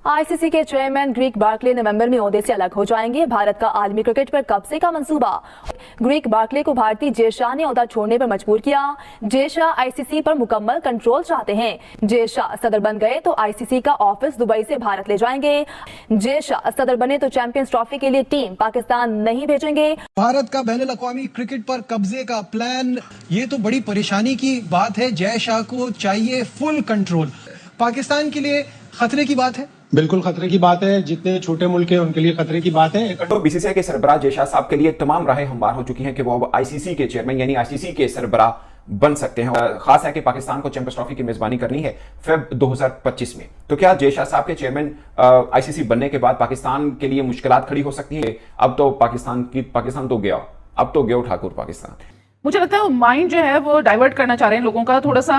ICC के chairman Greek Berkeley नवंबर में ओहदे से अलग हो जाएंगे। भारत का आलमी क्रिकेट पर कब्जे का मंसूबा। ग्रीक बार्कले को भारतीय जय शाह ने ओहदा छोड़ने पर मजबूर किया। जय शाह आईसीसी पर मुकम्मल कंट्रोल चाहते हैं। जय शाह सदर बन गए तो आईसीसी का ऑफिस दुबई से भारत ले जाएंगे। जय शाह सदर बने तो चैंपियंस ट्रॉफी के लिए टीम पाकिस्तान नहीं भेजेंगे। भारत का बैनुल-अक़वामी क्रिकेट पर कब्जे का प्लान, ये तो बड़ी परेशानी की बात है। जय शाह को चाहिए फुल कंट्रोल। पाकिस्तान के लिए खतरे की बात है। बिल्कुल खतरे की बात है। जितने छोटे मुल्क हैं उनके लिए खतरे की बात है। तो बीसीसीआई के सरबराह जय शाह साहब के लिए तमाम राहें हमवार हो चुकी हैं कि वो अब आईसीसी के चेयरमैन यानी आईसीसी के सरबराह बन सकते हैं। खास है कि पाकिस्तान को चैंपियंस ट्रॉफी की मेजबानी करनी है फेब 2025 में। तो क्या जय शाह साहब के चेयरमैन आईसीसी बनने के बाद पाकिस्तान के लिए मुश्किलात खड़ी हो सकती है? अब तो पाकिस्तान तो गया, अब तो गया ठाकुर पाकिस्तान। मुझे लगता है माइंड जो है वो डाइवर्ट करना चाह रहे हैं लोगों का थोड़ा सा।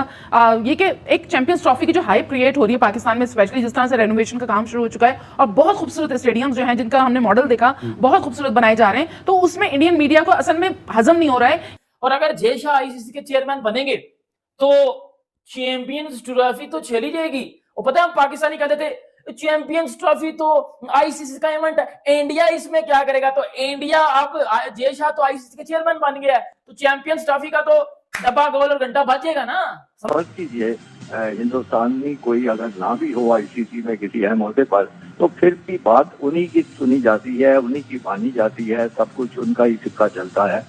ये कि एक चैंपियंस ट्रॉफी की जो हाइप क्रिएट हो रही है पाकिस्तान में, स्पेशली जिस तरह से रेनोवेशन का काम शुरू हो चुका है और बहुत खूबसूरत स्टेडियम्स जो हैं जिनका हमने मॉडल देखा बहुत खूबसूरत बनाए जा रहे हैं, तो उसमें इंडियन मीडिया को असल में हजम नहीं हो रहा है। और अगर जय शाह आईसीसी के चेयरमैन बनेंगे तो चैंपियंस ट्रॉफी तो चली जाएगी। और पता है हम पाकिस्तानी कहते थे चैंपियंस ट्रॉफी तो आईसीसी का इवेंट है, इंडिया इसमें क्या करेगा? तो इंडिया अब जय शाह तो आईसीसी के चेयरमैन बन गया है तो चैंपियंस ट्रॉफी का तो डब्बा गोल और घंटा बजेगा ना। समझ कीजिए, हिंदुस्तान में कोई अगर ना भी हो आईसीसी में किसी अहम मुद्दे पर, तो फिर भी बात उन्हीं की सुनी जाती है, उन्हीं की मानी जाती है, सब कुछ उनका ही सिक्का चलता है।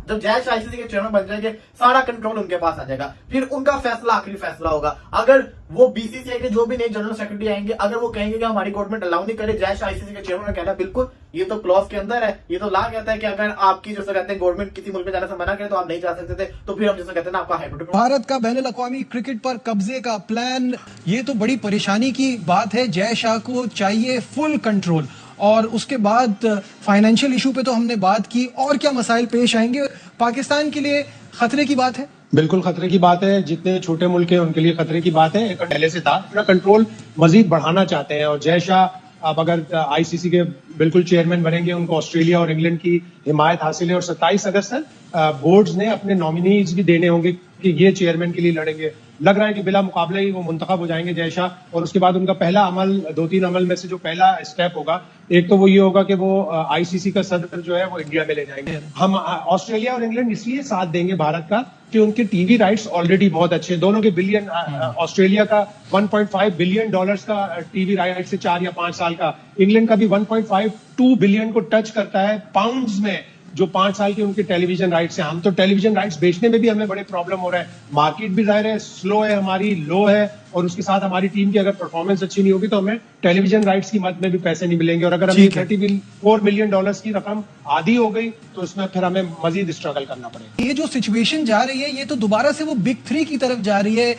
जब जय शाह आईसीसी के चेयरमैन बन जाएंगे सारा कंट्रोल उनके पास आ जाएगा, फिर उनका फैसला आखिरी फैसला होगा। अगर वो बीसीसीआई के जो भी नए जनरल सेक्रेटरी आएंगे, अगर वो कहेंगे कि हमारी गवर्नमेंट अलाउ नहीं करे जय शाह आईसीसी के चेयरमैन, कहना बिल्कुल ये तो क्लॉज के अंदर है, ये तो ला कहता है कि अगर आपकी जैसे कहते हैं गवर्नमेंट किसी मुल्क में जाने से मना करे तो आप नहीं जा सकते थे, तो फिर हम जैसे कहते हैं ना आपका हाइपोथेटिकल। भारत का बैनुल-अक़वामी क्रिकेट पर कब्जे का प्लान, ये तो बड़ी परेशानी की बात है। जय शाह को चाहिए फुल कंट्रोल। और उसके बाद फाइनेंशियल इशू पे तो हमने बात की, और क्या मसाइल पेश आएंगे? पाकिस्तान के लिए खतरे की बात है। बिल्कुल खतरे की बात है। जितने छोटे मुल्क हैं उनके लिए खतरे की बात है। पहले से था, अपना कंट्रोल मजीद बढ़ाना चाहते हैं। और जय शाह अब अगर आईसीसी के बिल्कुल चेयरमैन बनेंगे, उनको ऑस्ट्रेलिया और इंग्लैंड की हिमायत हासिल है। और 27 अगस्त तक बोर्ड्स ने अपने नॉमिनीज भी देने होंगे कि ये चेयरमैन के लिए लड़ेंगे। लग रहा है कि बिला मुकाबले ही वो मुंतखब हो जाएंगे जय शाह। और उसके बाद उनका पहला अमल, 2-3 अमल में से जो पहला स्टेप होगा, एक तो वो ये होगा कि वो आईसीसी का सदर जो है वो इंडिया में ले जाएंगे। हम ऑस्ट्रेलिया और इंग्लैंड इसलिए साथ देंगे भारत का कि उनके टीवी राइट्स ऑलरेडी बहुत अच्छे हैं। दोनों के बिलियन, ऑस्ट्रेलिया का 1.5 बिलियन डॉलर्स का टीवी राइट्स है 4 या 5 साल का। इंग्लैंड का भी 1.52 बिलियन को टच करता है पाउंड्स में, जो 5 साल के उनके टेलीविजन राइट्स हैं। हम तो टेलीविजन राइट्स बेचने में भी हमें बड़े प्रॉब्लम हो रहा है। मार्केट भी जाहिर है स्लो है, हमारी लो है, और उसके साथ हमारी टीम की अगर परफॉर्मेंस अच्छी नहीं होगी तो हमें टेलीविजन राइट्स की मद में भी पैसे नहीं मिलेंगे। और अगर हमें 34 मिलियन डॉलर्स की रकम आधी हो गई तो इसमें फिर हमें मजीद स्ट्रगल करना पड़ेगा। ये जो सिचुएशन जा रही है, ये तो दोबारा से वो बिग 3 की तरफ जा रही है।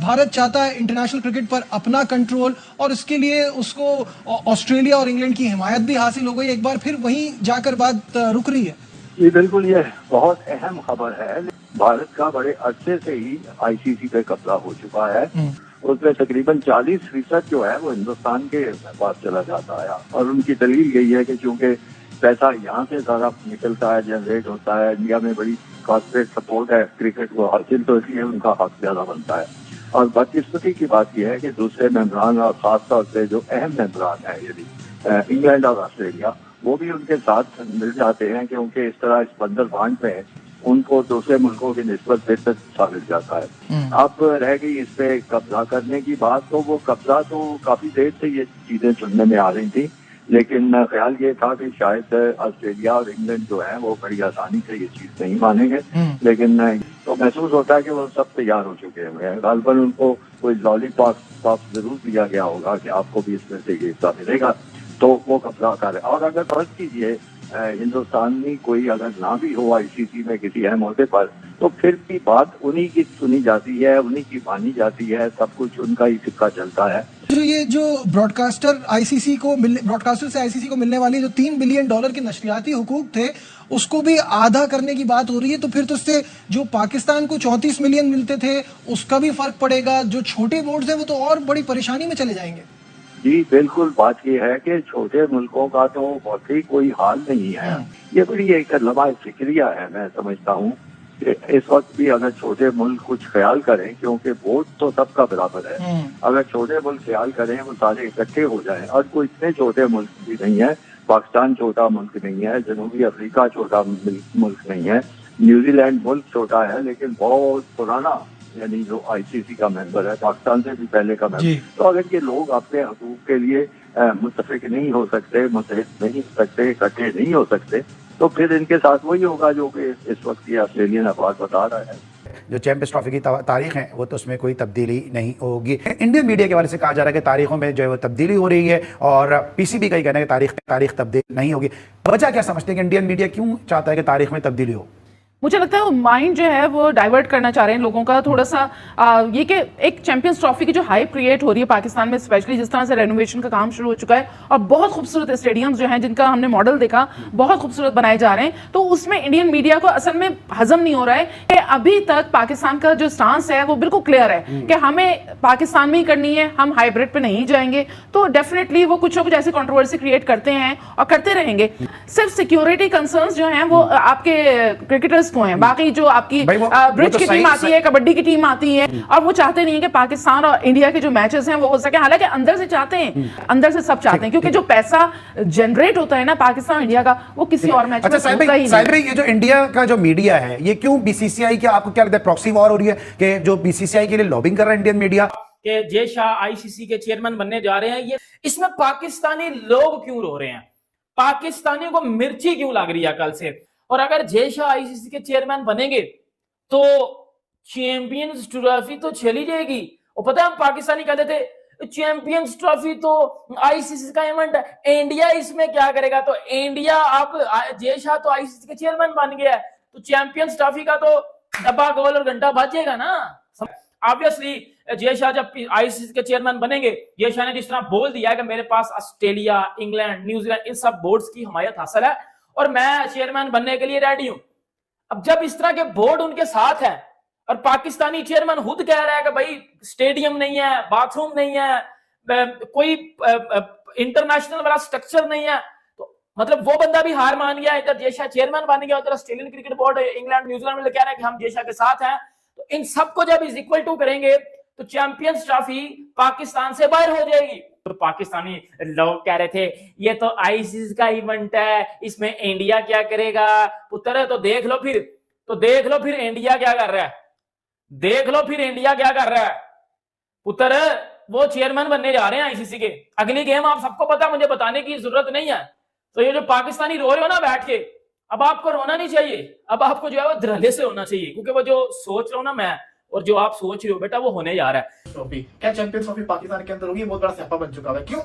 भारत चाहता है इंटरनेशनल क्रिकेट पर अपना कंट्रोल, और इसके लिए उसको ऑस्ट्रेलिया और इंग्लैंड की हिमायत भी हासिल हो गई। एक बार फिर वहीं जाकर बात रुक रही है। ये बिल्कुल ये बहुत अहम खबर है। भारत का बड़े अरसे से ही आईसीसी पे कब्जा हो चुका है। उसमें तकरीबन 40% जो है वो हिंदुस्तान के पास चला जाता है। और उनकी दलील यही है कि चूंकि पैसा यहाँ से ज्यादा निकलता है, जनरेट होता है, इंडिया में बड़ी कॉर्पोरेट सपोर्ट है क्रिकेट को हासिल, तो इसलिए उनका हक ज्यादा बनता है। और बदकिस्मती की बात यह है कि दूसरे मेंबरान और खासतौर से जो अहम मेंबरान है यानी इंग्लैंड और ऑस्ट्रेलिया, वो भी उनके साथ मिल जाते हैं क्योंकि इस तरह इस बंदर बांट में उनको दूसरे मुल्कों की निस्बत बेहतर साबित जाता है। अब रह गई इस पे कब्जा करने की बात, तो वो कब्जा तो काफी देर से ये चीजें सुनने में आ रही थी, लेकिन ख्याल ये था कि शायद ऑस्ट्रेलिया और इंग्लैंड जो है वो बड़ी आसानी से ये चीज नहीं मानेंगे। लेकिन तो महसूस होता है कि वो सब तैयार हो चुके हैं। गालबन उनको कोई लॉलीपॉप जरूर दिया गया होगा कि आपको भी इसमें से ये हिस्सा मिलेगा, तो वो कब्जा कर। और अगर फर्ज कीजिए हिंदुस्तान में कोई अगर ना भी हो आईसीसी में किसी अहम मुद्दे पर, तो फिर भी बात उन्हीं की सुनी जाती है, उन्हीं की मानी जाती है, सब कुछ उनका ही सिक्का चलता है। जो ब्रॉडकास्टर से आईसीसी को मिलने वाली जो $3 बिलियन के नशरियाती हुकूक थे, उसको भी आधा करने की बात हो रही है। तो फिर तो उससे जो पाकिस्तान को 34 मिलियन मिलते थे उसका भी फर्क पड़ेगा। जो छोटे बोर्ड है वो तो और बड़ी परेशानी में चले जाएंगे। जी बिल्कुल, बात यह है कि छोटे मुल्कों का तो बहुत ही कोई हाल नहीं है। ये बड़ी एक लम्हा फिक्रिया है, मैं समझता हूँ इस वक्त भी अगर छोटे मुल्क कुछ ख्याल करें, क्योंकि वोट तो सबका बराबर है, अगर छोटे मुल्क ख्याल करें वो सारे इकट्ठे हो जाएं, और कोई इतने छोटे मुल्क भी नहीं है, पाकिस्तान छोटा मुल्क नहीं है, जनूबी अफ्रीका छोटा मुल्क नहीं है, न्यूजीलैंड मुल्क छोटा है लेकिन बहुत पुराना, यानी जो आईसीसी का मेंबर है, पाकिस्तान से भी पहले का मेंबर। तो अगर ये लोग अपने हकूक के लिए मुत्तफिक नहीं हो सकते, मुत्तहिद नहीं हो सकते, इकट्ठे नहीं हो सकते, तो फिर इनके साथ वही होगा जो कि इस वक्त ये ऑस्ट्रेलियन अखबार बता रहा है। जो चैंपियंस ट्रॉफी की तारीख है वो तो उसमें कोई तब्दीली नहीं होगी। इंडियन मीडिया के बारे से कहा जा रहा है कि तारीखों में जो है वो तब्दीली हो रही है, और पीसीबी का ही कहना है कि तारीख तब्दील नहीं होगी। वजह क्या समझते हैं कि इंडियन मीडिया क्यों चाहता है कि तारीख में तब्दीली हो? मुझे लगता है वो माइंड जो है वो डाइवर्ट करना चाह रहे हैं लोगों का थोड़ा सा, ये कि एक चैंपियंस ट्रॉफी की जो हाइप क्रिएट हो रही है पाकिस्तान में, स्पेशली जिस तरह से रेनोवेशन का काम शुरू हो चुका है और बहुत खूबसूरत स्टेडियम्स जो हैं जिनका हमने मॉडल देखा बहुत खूबसूरत बनाए जा रहे हैं, तो उसमें इंडियन मीडिया को असल में हजम नहीं हो रहा है कि अभी तक पाकिस्तान का जो स्टांस है वो बिल्कुल क्लियर है कि हमें पाकिस्तान में ही करनी है, हम हाइब्रिड पे नहीं जाएंगे। तो डेफिनेटली वो कुछ ना कुछ ऐसी कंट्रोवर्सी क्रिएट करते हैं और करते रहेंगे। सिर्फ सिक्योरिटी कंसर्न्स जो हैं वो आपके क्रिकेटर्स को हैं, बाकी जो आपकी ब्रिज की टीम आती है, कबड्डी की टीम आती है, और वो चाहते नहीं है कि पाकिस्तान और इंडिया के जो मैचेस हैं वो हो सके। हालांकि अंदर से चाहते हैं, अंदर से सब चाहते हैं, क्योंकि जो पैसा जनरेट होता है ना पाकिस्तान इंडिया का, वो किसी और मैच में होता ही नहीं। ये जो इंडिया का जो मीडिया है ये क्यों बीसीसीआई की, आपको क्या लगता है प्रॉक्सी वॉर हो रही है कि जो बीसीसीआई के लिए लॉबिंग कर रहा है इंडियन मीडिया कि जय शाह आईसीसी के चेयरमैन बनने जा रहे हैं? ये इसमें पाकिस्तानी लोग क्यों रो रहे हैं? पाकिस्तानियों को मिर्ची क्यों लग रही है कल से? और अगर जय शाह आईसीसी के चेयरमैन बनेंगे तो चैंपियंस ट्रॉफी तो चली जाएगी। और पता है हम पाकिस्तानी कहते थे चैंपियंस ट्रॉफी तो आईसीसी का इवेंट है, इंडिया इसमें क्या करेगा? तो इंडिया अब जय शाह तो आईसीसी के चेयरमैन बन गया है, तो चैंपियंस ट्रॉफी का तो डब्बा गोल और घंटा बजेगा ना। ऑब्वियसली जय शाह जब आईसीसी के चेयरमैन बनेंगे, जय शाह ने जिस तरह बोल दिया है कि मेरे पास ऑस्ट्रेलिया, इंग्लैंड, न्यूजीलैंड इन सब बोर्ड्स की हमायत हासिल है और मैं चेयरमैन बनने के लिए रेडी हूं। अब जब इस तरह के बोर्ड उनके साथ है और पाकिस्तानी चेयरमैन खुद कह रहा है कि भाई स्टेडियम नहीं है, बाथरूम नहीं है, कोई इंटरनेशनल वाला स्ट्रक्चर नहीं है, तो मतलब वो बंदा भी हार मान गया। इधर जय शाह चेयरमैन बन गया, उधर Australian cricket board, England, New Zealand में कह रहा है कि हम जय शाह के साथ हैं। तो इन सबको जब इज इक्वल टू करेंगे तो चैंपियंस ट्रॉफी पाकिस्तान से बाहर हो जाएगी। तो पाकिस्तानी लोग कह रहे थे ये तो आईसीसी का इवेंट है, इसमें इंडिया क्या करेगा? पुत्र तो देख लो फिर इंडिया क्या कर रहा है, देख लो फिर इंडिया क्या कर रहा है। पुत्र वो चेयरमैन बनने जा रहे हैं आईसीसी के, अगली गेम आप सबको पता, मुझे बताने की जरूरत नहीं है। तो ये जो पाकिस्तानी रो रहे हो ना बैठ के, अब आपको रोना नहीं चाहिए, अब आपको जो है वो धड़ल्ले से होना चाहिए, क्योंकि वो जो सोच रहा हूं ना मैं और जो आप सोच रहे हो बेटा वो होने जा रहा है। ट्रॉफी क्या चैंपियंस ट्रॉफी पाकिस्तान के अंदर होगी? बहुत बड़ा स्यापा बन चुका है। क्यों?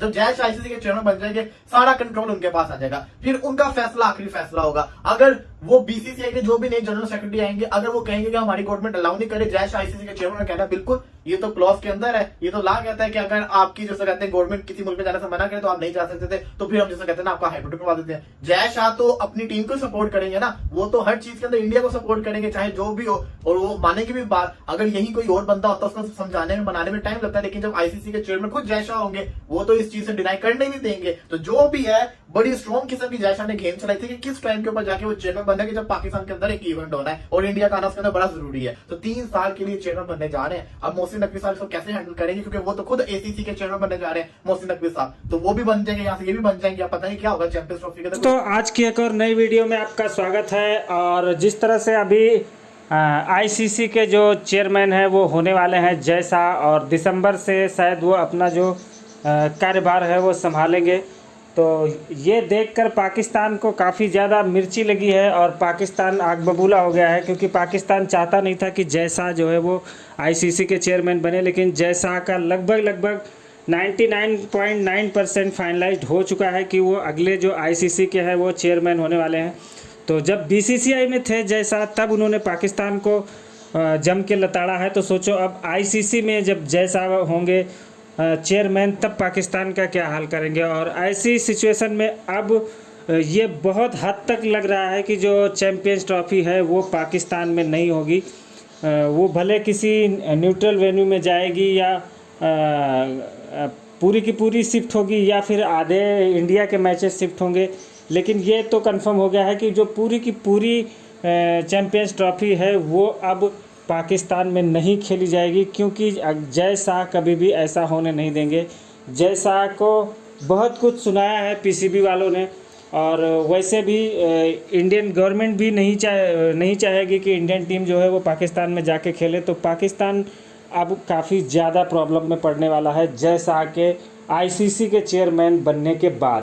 जब जय शाह आईसीसी के चेयरमैन बन जाएंगे सारा कंट्रोल उनके पास आ जाएगा, फिर उनका फैसला आखिरी फैसला होगा। अगर वो बीसीसीआई के जो भी नए जनरल सेक्रेटरी आएंगे, अगर वो कहेंगे कि हमारी गवर्नमेंट अलाउ नहीं करे जय शाह आईसीसी के चेयरमैन, कहना बिल्कुल ये तो क्लॉज के अंदर है, ये तो ला कहता है कि अगर आपकी जैसे कहते हैं गवर्नमेंट किसी मुल्क में जाने से मना करे तो आप नहीं जा सकते थे, तो फिर हम जैसे कहते हैं ना आपका हाइब्रिड करवा देते हैं। जय शाह तो अपनी टीम को सपोर्ट करेंगे ना, वो तो हर चीज के अंदर इंडिया को सपोर्ट करेंगे चाहे जो भी हो, और वो मानेंगे भी बात। अगर यही कोई और बंदा होता उसको समझाने में बनाने में टाइम लगता है, लेकिन जब आईसीसी के चेयरमैन खुद जय शाह होंगे वो तो इस चीज से डिनाई करने नहीं देंगे। तो जो भी है बड़ी स्ट्रॉन्ग किस्म की जय शाह ने गेम चलाई थी कि किस टाइम के ऊपर जाके वो चेयरमैन बनना है, जब पाकिस्तान के अंदर एक इवेंट होना है और इंडिया का आना उसके अंदर बड़ा जरूरी है। तो 3 साल के लिए चेयरमैन बनने जा रहे हैं। अब मोहसिन नकवी साहब इसको कैसे हैंडल करेंगे, क्योंकि वो तो खुद एसीसी के चेयरमैन बनने जा रहे हैं मोहसिन नकवी साहब, तो वो भी बन जाएंगे, यहाँ से ये भी बन जाएंगे। पता नहीं क्या होगा चैंपियंस ट्रॉफी के। तो आज की एक और नई वीडियो में आपका स्वागत है। और जिस तरह से अभी आईसीसी के जो चेयरमैन हैं वो होने वाले हैं जय शाह, और दिसंबर से शायद वो अपना जो कार्यभार है वो संभालेंगे, तो ये देखकर पाकिस्तान को काफ़ी ज़्यादा मिर्ची लगी है और पाकिस्तान आग बबूला हो गया है, क्योंकि पाकिस्तान चाहता नहीं था कि जय शाह जो है वो आईसीसी के चेयरमैन बने, लेकिन जय शाह का लगभग 99.9% फाइनलाइज्ड हो चुका है कि वो अगले जो आईसीसी के हैं वो चेयरमैन होने वाले हैं। तो जब बीसीसीआई में थे जय शाह तब उन्होंने पाकिस्तान को जम के लताड़ा है, तो सोचो अब आईसीसी में जब जय शाह होंगे चेयरमैन तब पाकिस्तान का क्या हाल करेंगे। और ऐसी सिचुएशन में अब ये बहुत हद तक लग रहा है कि जो चैंपियंस ट्रॉफी है वो पाकिस्तान में नहीं होगी, वो भले किसी न्यूट्रल वेन्यू में जाएगी या पूरी की पूरी शिफ्ट होगी या फिर आधे इंडिया के मैचेस शिफ्ट होंगे, लेकिन ये तो कंफर्म हो गया है कि जो पूरी की पूरी चैम्पियंस ट्रॉफी है वो अब पाकिस्तान में नहीं खेली जाएगी, क्योंकि जय शाह कभी भी ऐसा होने नहीं देंगे। जय शाह को बहुत कुछ सुनाया है पीसीबी वालों ने, और वैसे भी इंडियन गवर्नमेंट भी नहीं चाहेगी कि इंडियन टीम जो है वो पाकिस्तान में जाके खेले। तो पाकिस्तान अब काफ़ी ज़्यादा प्रॉब्लम में पड़ने वाला है जय शाह के आईसीसी के चेयरमैन बनने के बाद।